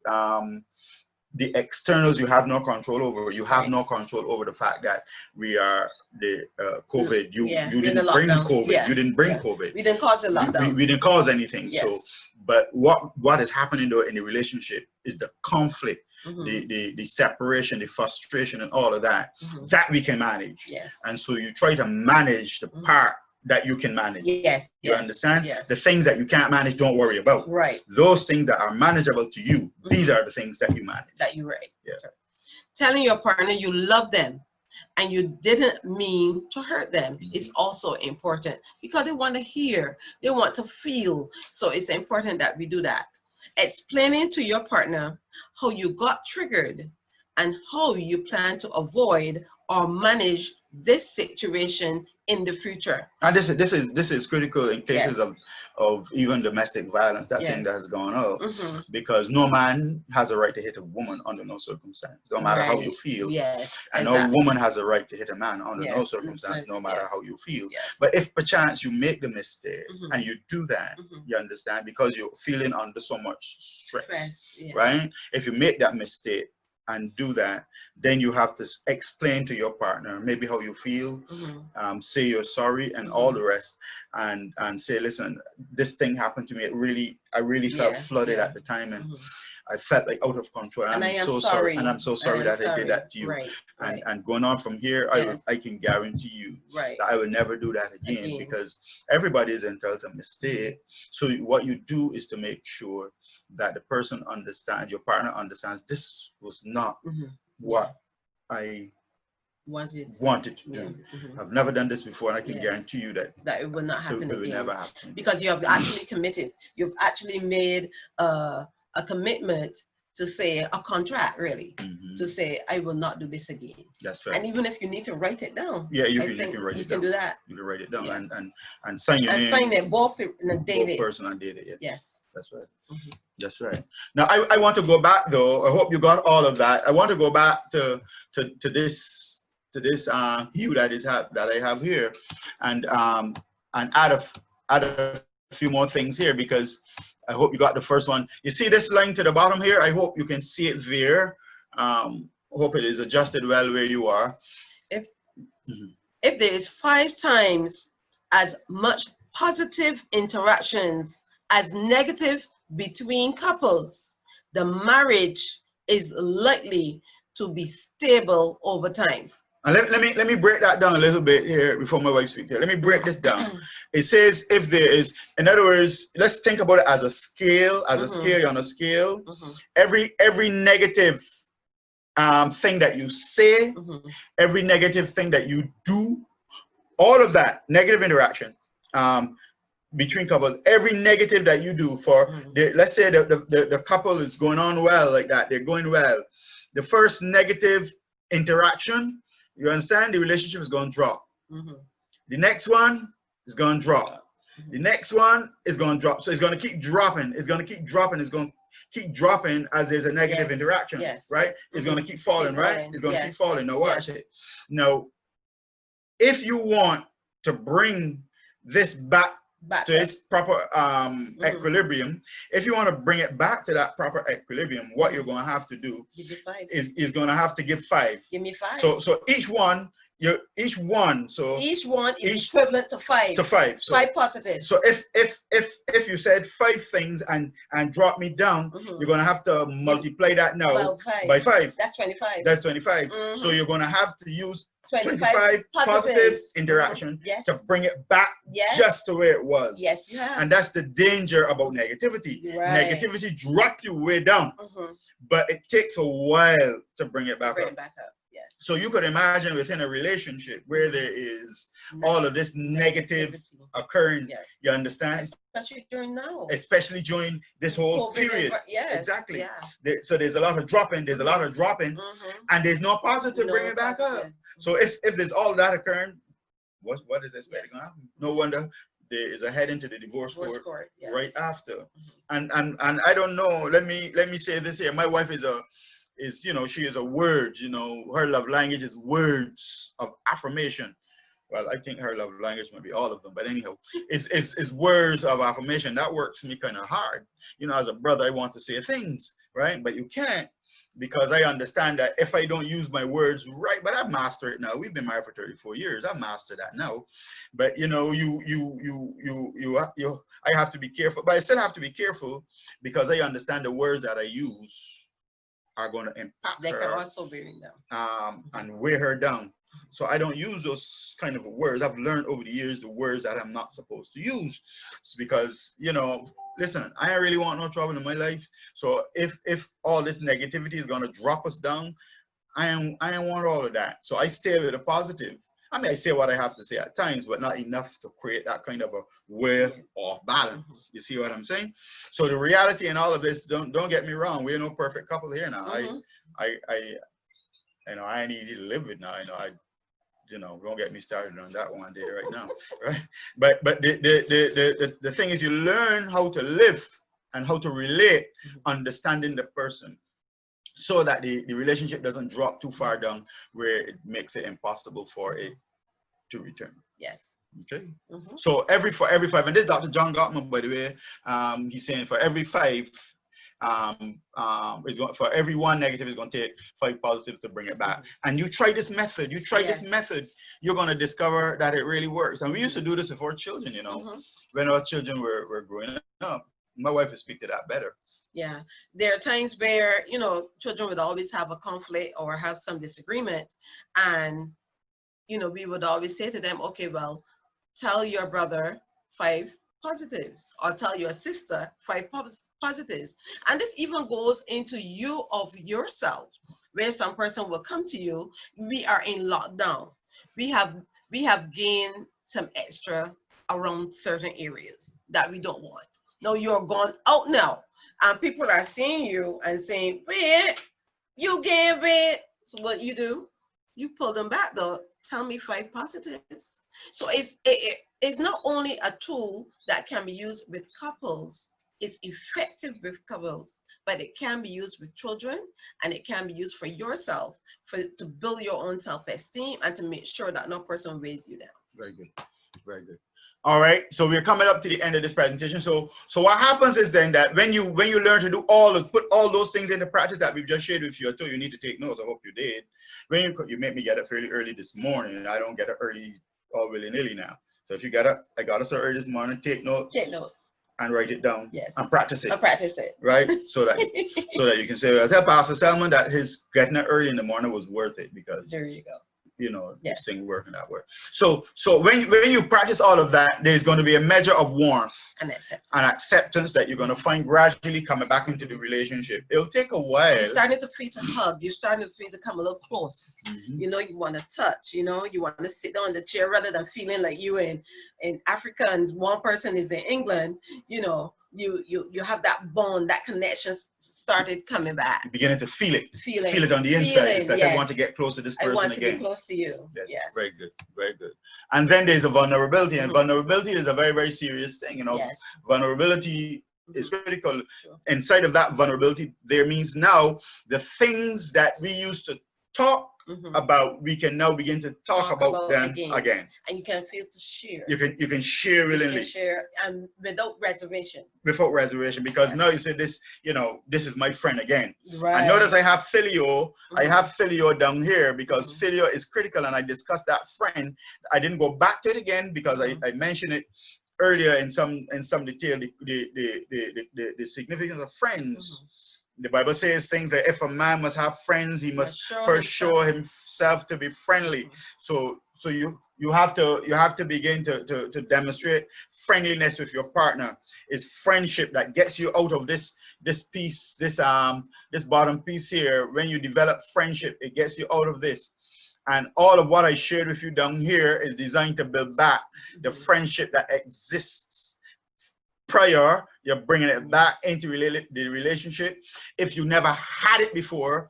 Speaker 1: the externals you have no control over. You have no control over the fact that we are the COVID. You didn't bring COVID.
Speaker 3: Yeah.
Speaker 1: You didn't bring COVID.
Speaker 3: We didn't cause a lockdown.
Speaker 1: We didn't cause anything.
Speaker 3: Yes.
Speaker 1: So, but what is happening though in the relationship is the conflict, the separation, the frustration, and all of that that we can manage.
Speaker 3: Yes.
Speaker 1: And so you try to manage the part that you can manage.
Speaker 3: Yes.
Speaker 1: You understand?
Speaker 3: Yes.
Speaker 1: The things that you can't manage, don't worry about.
Speaker 3: Right.
Speaker 1: Those things that are manageable to you, these are the things that you manage.
Speaker 3: That you right.
Speaker 1: Yeah.
Speaker 3: Telling your partner you love them and you didn't mean to hurt them is also important, because they want to hear, they want to feel. So it's important that we do that. Explaining to your partner how you got triggered and how you plan to avoid or manage this situation in the future.
Speaker 1: And this is critical in cases of even domestic violence, that thing that has gone up, because no man has a right to hit a woman under no circumstance, no matter how you feel.
Speaker 3: Yes.
Speaker 1: And no woman has a right to hit a man under no circumstance, no matter how you feel.
Speaker 3: Yes.
Speaker 1: But if perchance you make the mistake and you do that, you understand, because you're feeling under so much stress. Right? If you make that mistake and do that, then you have to explain to your partner maybe how you feel, say you're sorry and all the rest, and say, listen, this thing happened to me. I really felt flooded at the time, and I felt like out of control. And I'm so sorry, and I'm so sorry that I did that to you.
Speaker 3: Right.
Speaker 1: And going on from here, I can guarantee you that I will never do that again, because everybody is entitled to mistake. So what you do is to make sure that the person understands, your partner understands, this was not what I wanted to do. I've never done this before, and I can guarantee you that
Speaker 3: it will not happen again.
Speaker 1: It will never happen.
Speaker 3: Because you have actually committed. You've actually made a commitment to say, a contract really, to say, I will not do this again.
Speaker 1: That's right.
Speaker 3: And even if you need to write it down.
Speaker 1: Yeah, you can write it down.
Speaker 3: You can do that.
Speaker 1: You can write it down and sign your name.
Speaker 3: And sign it, both
Speaker 1: person and date it. Yeah.
Speaker 3: Yes.
Speaker 1: That's right. That's right. Now I want to go back though. I hope you got all of that. I want to go back to this hue that I have here, and add a few more things here, because I hope you got the first one. You see this line to the bottom here? I hope you can see it there. Hope it is adjusted well where you are.
Speaker 3: If there is 5 times as much positive interactions as negative between couples, the marriage is likely to be stable over time.
Speaker 1: And let me break that down a little bit here before my wife speaks here. Let me break this down. It says if there is, in other words, let's think about it as a scale, you're on a scale. Every negative thing that you say, every negative thing that you do, all of that negative interaction between couples, every negative that you do for let's say the couple is going on well like that, they're going well. The first negative interaction, you understand, the relationship is going to drop. The next one is going to drop. The next one is going to drop. So it's going to keep dropping. It's going to keep dropping. It's going to keep dropping as there's a negative interaction, right? It's going to keep falling, right? It's going to keep falling. Now watch it. Now, if you want to bring this back to its proper equilibrium, if you want to bring it back to that proper equilibrium, what you're going to have to do is going to have to give 5.
Speaker 3: Give me 5.
Speaker 1: So each one is
Speaker 3: equivalent to 5.
Speaker 1: To 5. So
Speaker 3: 5 positives.
Speaker 1: So if you said 5 things and drop me down, you're going to have to multiply that now by 5.
Speaker 3: That's 25.
Speaker 1: That's 25. So you're going to have to use 25 positive interaction to bring it back just to where it was.
Speaker 3: Yes, you have.
Speaker 1: And that's the danger about negativity.
Speaker 3: Right.
Speaker 1: Negativity drop you way down, but it takes a while to bring it back up.
Speaker 3: Yes.
Speaker 1: So you could imagine within a relationship where there is all of this negativity occurring, you understand?
Speaker 3: Especially during now.
Speaker 1: Especially during this whole
Speaker 3: COVID
Speaker 1: period.
Speaker 3: Yes.
Speaker 1: Exactly.
Speaker 3: Yeah.
Speaker 1: So there's a lot of dropping, and there's no positive bringing it back up. So if there's all that occurring, what is expected to happen? No wonder there is a head into the divorce court right after. And I don't know, let me say this here. My wife is she is a word, her love language is words of affirmation. Well, I think her love language might be all of them, but anyhow, it's words of affirmation. That works me kind of hard. As a brother, I want to say things, right? But you can't, because I understand that if I don't use my words right, but I've mastered it now. We've been married for 34 years. I've mastered that now. But I have to be careful. But I still have to be careful because I understand the words that I use are going to impact her. They can
Speaker 3: also bring down.
Speaker 1: And wear her down. So I don't use those kind of words. I've learned over the years the words that I'm not supposed to use. It's because, listen, I don't really want no trouble in my life. So if all this negativity is going to drop us down, I don't want all of that. So I stay with a positive. I mean, I say what I have to say at times, but not enough to create that kind of a wave of balance. You see what I'm saying? So the reality in all of this, don't get me wrong, we're no perfect couple here now. I ain't easy to live with now. Don't get me started on that one day right now, right? But the thing is, you learn how to live and how to relate, understanding the person, so that the relationship doesn't drop too far down where it makes it impossible for it to return.
Speaker 3: Yes.
Speaker 1: Okay. So for every 5, and this Dr. John Gottman, by the way, he's saying for every 5. For every 1 negative, is going to take 5 positive to bring it back. And you try this method, you're going to discover that it really works. And we used to do this with our children, when our children were growing up. My wife would speak to that better.
Speaker 3: Yeah, there are times where, children would always have a conflict or have some disagreement. And, we would always say to them, okay, well, tell your brother 5 positives, or tell your sister 5 positives. And this even goes into you of yourself, where some person will come to you. We are in lockdown. We have gained some extra around certain areas that we don't want. No, you're gone out now, and people are seeing you and saying, "Wait, you gained weight." So what you do? You pull them back though. Tell me 5 positives. So it's not only a tool that can be used with couples. It's effective with couples, but it can be used with children, and it can be used for yourself, to build your own self-esteem and to make sure that no person weighs you down.
Speaker 1: Very good. Very good. All right. So we're coming up to the end of this presentation. So what happens is then that when you learn to do put all those things into practice that we've just shared with you, I told you need to take notes. I hope you did. When you made me get up fairly early this morning, and I don't get up early all willy-nilly now. So if you get up, I got up so early this morning, take notes.
Speaker 3: Take notes.
Speaker 1: And write it down.
Speaker 3: Yes.
Speaker 1: And practice it.
Speaker 3: And practice it.
Speaker 1: Right? So that you can say, I tell Pastor Selman that his getting up early in the morning was worth it, because
Speaker 3: there you go.
Speaker 1: you know,
Speaker 3: Yes.
Speaker 1: this thing working that way. So when you practice all of that, there's going to be a measure of warmth
Speaker 3: And acceptance.
Speaker 1: and acceptance that you're going to find gradually coming back into the relationship. It'll take a while.
Speaker 3: You're starting to feel to hug. You're starting to feel to come a little close.
Speaker 1: Mhm.
Speaker 3: You know, you want to touch. You know, you want to sit down in the chair rather than feeling like you in Africa and one person is in England. You know, you have that bond, that connection started coming back.
Speaker 1: You're beginning to feel it.
Speaker 3: Feeling.
Speaker 1: Feel it on the inside. It's like I
Speaker 3: yes.
Speaker 1: want to get close to this
Speaker 3: I
Speaker 1: person
Speaker 3: want to
Speaker 1: again.
Speaker 3: be close to you.
Speaker 1: Yes.
Speaker 3: Yes.
Speaker 1: Very good. Very good. And then there's a vulnerability, and
Speaker 3: Mhm.
Speaker 1: vulnerability is a very, very serious thing. You know,
Speaker 3: Yes.
Speaker 1: vulnerability is critical.
Speaker 3: Sure.
Speaker 1: Inside of that vulnerability, there means now the things that we used to talk
Speaker 3: Mhm.
Speaker 1: about, we can now begin to talk about them again.
Speaker 3: And you can feel to share.
Speaker 1: You can share
Speaker 3: You
Speaker 1: willingly
Speaker 3: can share without reservation.
Speaker 1: without reservation, because
Speaker 3: Yes.
Speaker 1: now you say this, you know, this is my friend again.
Speaker 3: Right.
Speaker 1: And notice I have filio. I
Speaker 3: Mhm.
Speaker 1: have filio down here because
Speaker 3: Mhm.
Speaker 1: filio is critical, and I discussed that friend. I didn't go back to it again because
Speaker 3: Mhm.
Speaker 1: I mentioned it earlier in some detail. The significance of friends.
Speaker 3: Mhm.
Speaker 1: The Bible says things that if a man must have friends, he must first show himself to be friendly.
Speaker 3: Mhm.
Speaker 1: So you have to begin to demonstrate friendliness with your partner. It's friendship that gets you out of this piece, this bottom piece here. When you develop friendship, it gets you out of this. And all of what I shared with you down here is designed to build back the
Speaker 3: Mhm.
Speaker 1: friendship that exists prior. You're bringing it back into the relationship. If you never had it before,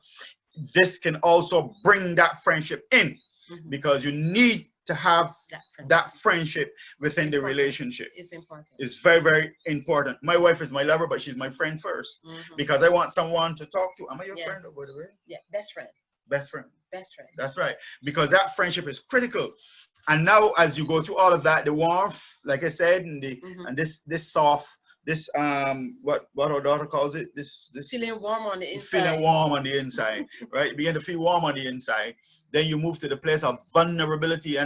Speaker 1: this can also bring that friendship in,
Speaker 3: Mhm.
Speaker 1: because you need to have that friendship within the
Speaker 3: important.
Speaker 1: relationship.
Speaker 3: It's important.
Speaker 1: It's very, very important. My wife is my lover, but she's my friend first,
Speaker 3: Mhm.
Speaker 1: because I want someone to talk to. Am I your
Speaker 3: Yes.
Speaker 1: friend, by the way?
Speaker 3: Yeah, best friend.
Speaker 1: Best friend.
Speaker 3: Best friend.
Speaker 1: That's right. Because that friendship is critical. And now, as you go through all of that, the warmth, like I said, and
Speaker 3: Mhm.
Speaker 1: and this soft, this what our daughter calls it, this
Speaker 3: Feeling warm on the inside.
Speaker 1: feeling warm on the inside, right? You begin to feel warm on the inside. Then you move to the place of vulnerability,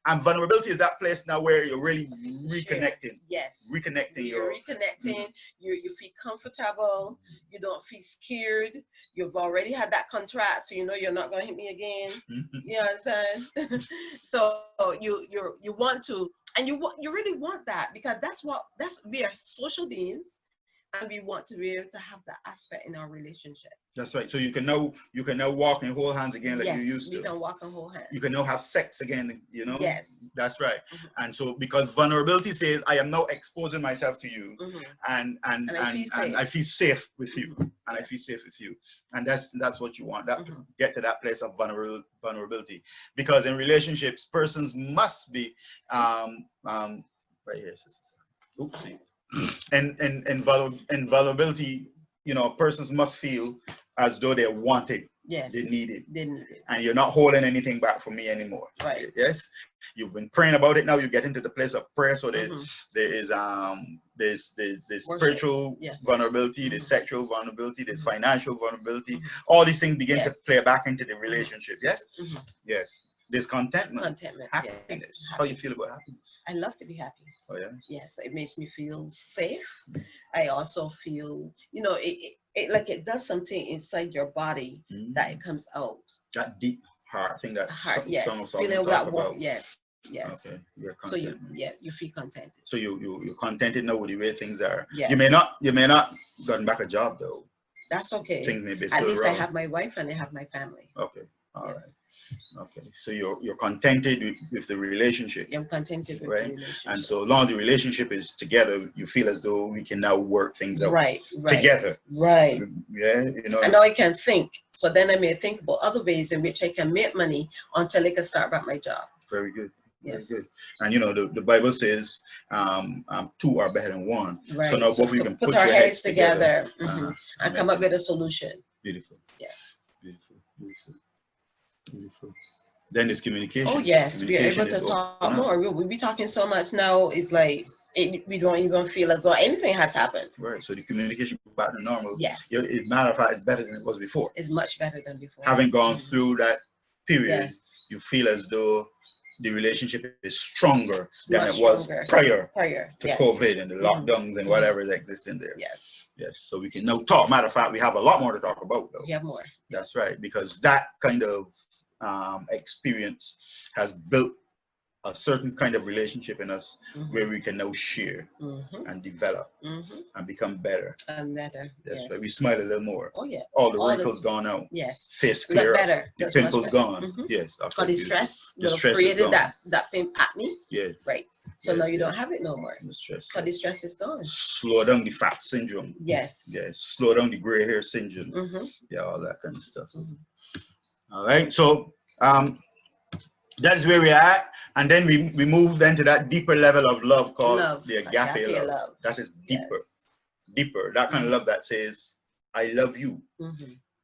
Speaker 1: and vulnerability is that place now where you're really reconnecting.
Speaker 3: Yes.
Speaker 1: Reconnecting.
Speaker 3: You're reconnecting. You feel comfortable. You don't feel scared. You've already had that contract, so you know you're not gonna hit me again. You understand? So you want to, and you really want that, because we are social beings, and we want to be able to have that aspect in our relationship.
Speaker 1: That's right. So you can now walk and hold hands again like
Speaker 3: yes,
Speaker 1: you used to.
Speaker 3: we can walk and hold hands.
Speaker 1: You can now have sex again, you know?
Speaker 3: Yes.
Speaker 1: That's right.
Speaker 3: Mhm.
Speaker 1: And so, because vulnerability says, I am now exposing myself to you,
Speaker 3: Mhm.
Speaker 1: and
Speaker 3: I
Speaker 1: I feel safe with you,
Speaker 3: Mhm.
Speaker 1: and I feel safe with you. And that's what you want, that
Speaker 3: Mhm.
Speaker 1: get to that place of vulnerability. Because in relationships, persons must be right here, oopsie. And vulnerability, you know, persons must feel as though they're wanted.
Speaker 3: Yes.
Speaker 1: They need it.
Speaker 3: They need it.
Speaker 1: And you're not holding anything back from me anymore.
Speaker 3: Right.
Speaker 1: Yes. You've been praying about it. Now you get into the place of prayer. So
Speaker 3: Mhm.
Speaker 1: there's
Speaker 3: Worship.
Speaker 1: spiritual
Speaker 3: Yes.
Speaker 1: vulnerability, there's
Speaker 3: Mhm.
Speaker 1: sexual vulnerability, there's financial vulnerability.
Speaker 3: Mhm.
Speaker 1: All these things begin to
Speaker 3: Yes.
Speaker 1: play back into the relationship. Yes.
Speaker 3: Mhm.
Speaker 1: Yes. There's contentment.
Speaker 3: Contentment.
Speaker 1: Happiness.
Speaker 3: Yes.
Speaker 1: How you feel about happiness?
Speaker 3: I love to be happy.
Speaker 1: Oh yeah.
Speaker 3: Yes, it makes me feel safe. I also feel, you know, it like it does something inside your body that it comes out.
Speaker 1: That deep heart thing that
Speaker 3: Heart,
Speaker 1: Song
Speaker 3: yes.
Speaker 1: of Solomon
Speaker 3: Feeling
Speaker 1: talk
Speaker 3: that
Speaker 1: about.
Speaker 3: yes, yes.
Speaker 1: Okay. You're
Speaker 3: So you
Speaker 1: content.
Speaker 3: you feel contented.
Speaker 1: So you're contented now with the way things are.
Speaker 3: Yes.
Speaker 1: You may not gotten back a job though.
Speaker 3: That's okay.
Speaker 1: Things may be
Speaker 3: At
Speaker 1: still
Speaker 3: least
Speaker 1: wrong.
Speaker 3: I have my wife and I have my family.
Speaker 1: Okay. All right.
Speaker 3: Yes.
Speaker 1: Okay. So you're contented with the relationship.
Speaker 3: I'm contented with
Speaker 1: right?
Speaker 3: the relationship.
Speaker 1: And so long as the relationship is together, you feel as though we can now work things out
Speaker 3: right.
Speaker 1: together.
Speaker 3: Right.
Speaker 1: Yeah. You know.
Speaker 3: And now I can think. So then I may think about other ways in which I can make money until I can start back my job.
Speaker 1: Very good.
Speaker 3: Yes.
Speaker 1: Very good. And you know, the Bible says two are better than one.
Speaker 3: Right.
Speaker 1: So now both of you can
Speaker 3: put our
Speaker 1: your
Speaker 3: heads together, and come up
Speaker 1: it.
Speaker 3: with a solution.
Speaker 1: Beautiful.
Speaker 3: Yes.
Speaker 1: Beautiful. Beautiful. Beautiful. Then there's communication.
Speaker 3: Oh yes, we are able
Speaker 1: Communication
Speaker 3: to talk more. We'll be talking so much now. It's like we don't even feel as though anything has happened.
Speaker 1: Right. So the communication back to normal.
Speaker 3: Yes.
Speaker 1: As a matter of fact, it's better than it was before.
Speaker 3: It's much better than before.
Speaker 1: Having gone through that period,
Speaker 3: yes.
Speaker 1: you feel as though the relationship is stronger than
Speaker 3: much
Speaker 1: it was
Speaker 3: stronger.
Speaker 1: prior to
Speaker 3: yes.
Speaker 1: COVID and the lockdowns and whatever is existing there.
Speaker 3: Yes.
Speaker 1: Yes. So we can now talk. Matter of fact, we have a lot more to talk about though.
Speaker 3: We have more.
Speaker 1: That's right. Because that kind of experience has built a certain kind of relationship in us where we can now share and develop and become better.
Speaker 3: And better.
Speaker 1: That's
Speaker 3: Yes.
Speaker 1: right. We smile a little more.
Speaker 3: Oh yeah.
Speaker 1: All the wrinkles gone out.
Speaker 3: Yes.
Speaker 1: Face
Speaker 3: Look
Speaker 1: clear.
Speaker 3: better.
Speaker 1: The
Speaker 3: That's much
Speaker 1: pimples
Speaker 3: better.
Speaker 1: gone. Yes.
Speaker 3: Because the stress
Speaker 1: The
Speaker 3: would have
Speaker 1: stress is
Speaker 3: created
Speaker 1: gone.
Speaker 3: that acne.
Speaker 1: Yeah.
Speaker 3: Right. So now you don't have it no more.
Speaker 1: The stress.
Speaker 3: Because the stress is gone.
Speaker 1: Slow down the fat syndrome.
Speaker 3: Yes.
Speaker 1: Yeah. Slow down the gray hair syndrome. Yeah. All that kind of stuff. All right. So that is where we are at, and then we move then to that deeper level of love called the agape love. That is deeper, deeper. That kind of love that says, "I love you,"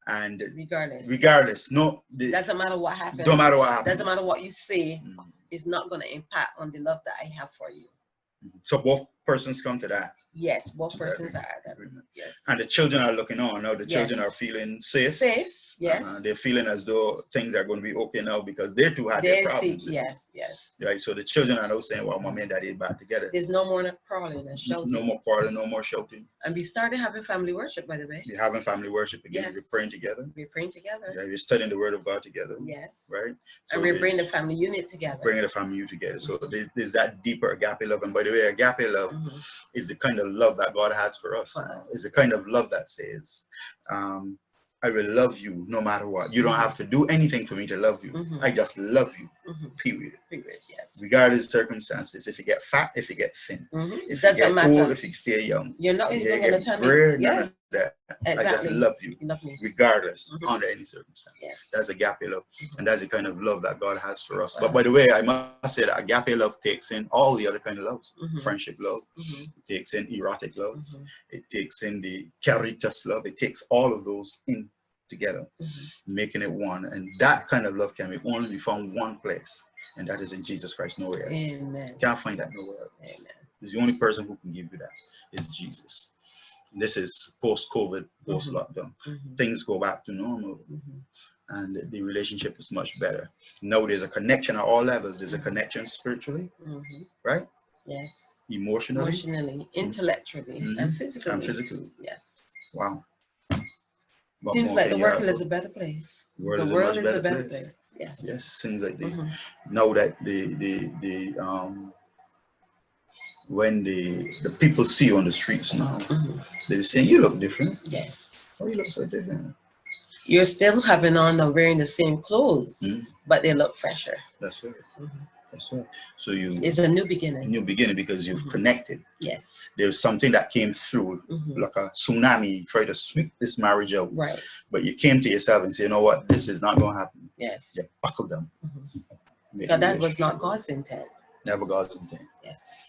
Speaker 1: and regardless, no,
Speaker 3: doesn't matter what happens.
Speaker 1: Don't matter what happens.
Speaker 3: Doesn't matter what you say. It's not going to impact on the love that I have for you.
Speaker 1: So both persons come to that.
Speaker 3: Yes, both persons are at that
Speaker 1: agreement.
Speaker 3: Yes.
Speaker 1: And the children are looking on now. The children are feeling safe.
Speaker 3: Safe. Yes.
Speaker 1: They're feeling as though things are going to be okay now because they too had their problems.
Speaker 3: Yes, yes.
Speaker 1: Right. So the children are now saying, "Well, mommy and daddy is back together."
Speaker 3: There's no more quarreling and shouting.
Speaker 1: No more quarreling, no more shouting.
Speaker 3: And we started having family worship, by the way.
Speaker 1: We're having family worship again.
Speaker 3: Yes.
Speaker 1: We're praying together.
Speaker 3: We're praying together.
Speaker 1: Yeah, we're studying the Word of God together.
Speaker 3: Yes.
Speaker 1: Right. So
Speaker 3: and we're bringing the family unit together.
Speaker 1: Bringing the family unit together. So there's that deeper agape love. And by the way, agape love is the kind of love that God has for us. It's the kind of love that says, I will love you no matter what. You don't have to do anything for me to love you. I just love you. Period.
Speaker 3: Period. Yes.
Speaker 1: Regardless of circumstances. If you get fat, if you get thin, if
Speaker 3: doesn't
Speaker 1: you get
Speaker 3: matter.
Speaker 1: old, if you stay young,
Speaker 3: you're not even going to tell me.
Speaker 1: Yes. That.
Speaker 3: Exactly.
Speaker 1: I just love you.
Speaker 3: You love me.
Speaker 1: Regardless, under any circumstance.
Speaker 3: Yes.
Speaker 1: That's agape love. And that's the kind of love that God has for us. But by the way, I must say that agape love takes in all the other kind of loves. Friendship love. It takes in erotic love. It takes in the caritas love. It takes all of those in together, making it one. And that kind of love can only be found one place, and that is in Jesus Christ, nowhere else.
Speaker 3: Amen.
Speaker 1: You can't find that nowhere else. Amen. He's the only person who can give you that is Jesus. And this is post-COVID, post-lockdown. Things go back to normal, and the relationship is much better. Now there's a connection at all levels. There's a connection spiritually, right?
Speaker 3: Yes.
Speaker 1: Emotionally,
Speaker 3: intellectually, and physically. Yes.
Speaker 1: Wow.
Speaker 3: Seems like the world is a better place. The world is a better place. Yes.
Speaker 1: Yes. Seems like now that when the people see you on the streets now, they're saying you look different.
Speaker 3: Yes.
Speaker 1: Oh, you look so different.
Speaker 3: You're still having on or wearing the same clothes, but they look fresher.
Speaker 1: That's right. That's right. So
Speaker 3: it's a new beginning.
Speaker 1: A new beginning because you've connected.
Speaker 3: Yes.
Speaker 1: There's something that came through, like a tsunami. You tried to sweep this marriage out.
Speaker 3: Right.
Speaker 1: But you came to yourself and said, you know what, this is not going to happen.
Speaker 3: Yes.
Speaker 1: You buckled them.
Speaker 3: Because that was not God's intent.
Speaker 1: Never God's intent.
Speaker 3: Yes.